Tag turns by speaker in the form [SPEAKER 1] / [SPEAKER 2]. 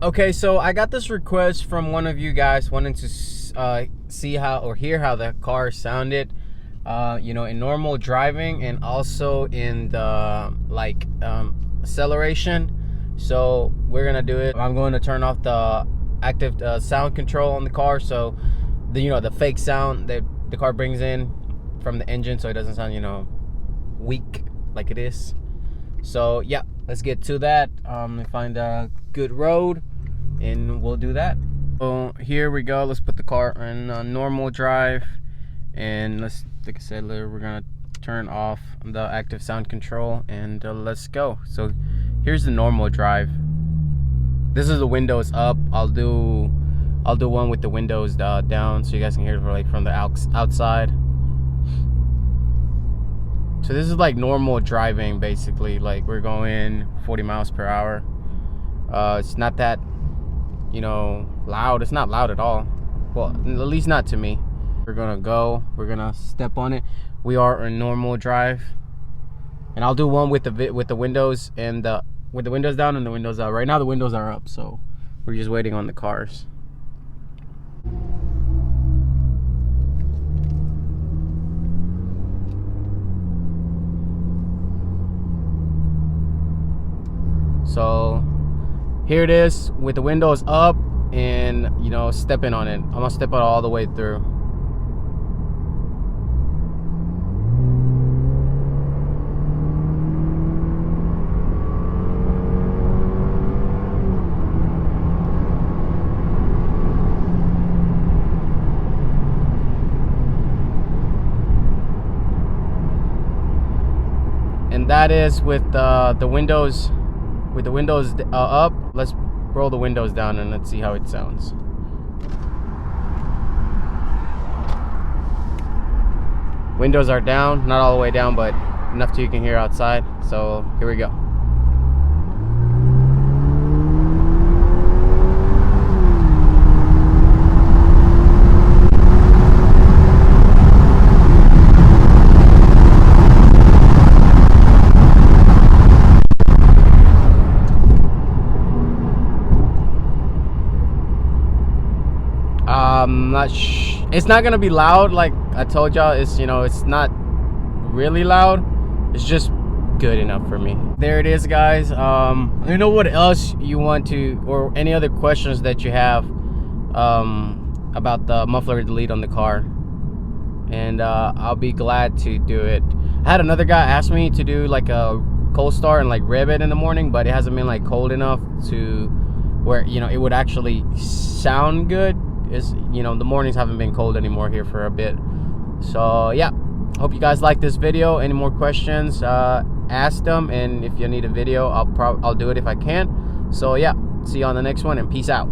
[SPEAKER 1] Okay, so I got this request from one of you guys wanting to see how or hear how the car sounded, in normal driving and also in the acceleration. So we're gonna do it. I'm going to turn off the active sound control on the car, so the fake sound that the car brings in from the engine, so it doesn't sound weak like it is. So yeah, let's get to that. Find a good road and we'll do that. So here we go. Let's put the car in normal drive, and let's, like I said, we're gonna turn off the active sound control and let's go. So here's the normal drive. This is the windows up. I'll do one with the windows down so you guys can hear it from the outside. So this is like normal driving, basically. Like we're going 40 miles per hour. It's not that loud. It's not loud at all. Well, at least not to me. We're gonna step on it. We are in normal drive, and I'll do one with the windows and with the windows down and the windows up. Right now the windows are up, so we're just waiting on the cars. So here it is with the windows up and stepping on it. I'm gonna step it all the way through. And that is with the windows up. Let's roll the windows down and let's see how it sounds. Windows are down, not all the way down, but enough so you can hear outside. So here we go. It's not gonna be loud like I told y'all. It's not really loud. It's just good enough for me. There it is, guys. What else you want to, or any other questions that you have about the muffler delete on the car, and I'll be glad to do it. I had another guy ask me to do like a cold start and like rev it in the morning, but it hasn't been like cold enough to where it would actually sound good. The mornings haven't been cold anymore here for a bit. So yeah, hope you guys like this video. Any more questions, ask them, and if you need a video, I'll do it if I can. So yeah, see you on the next one, and peace out.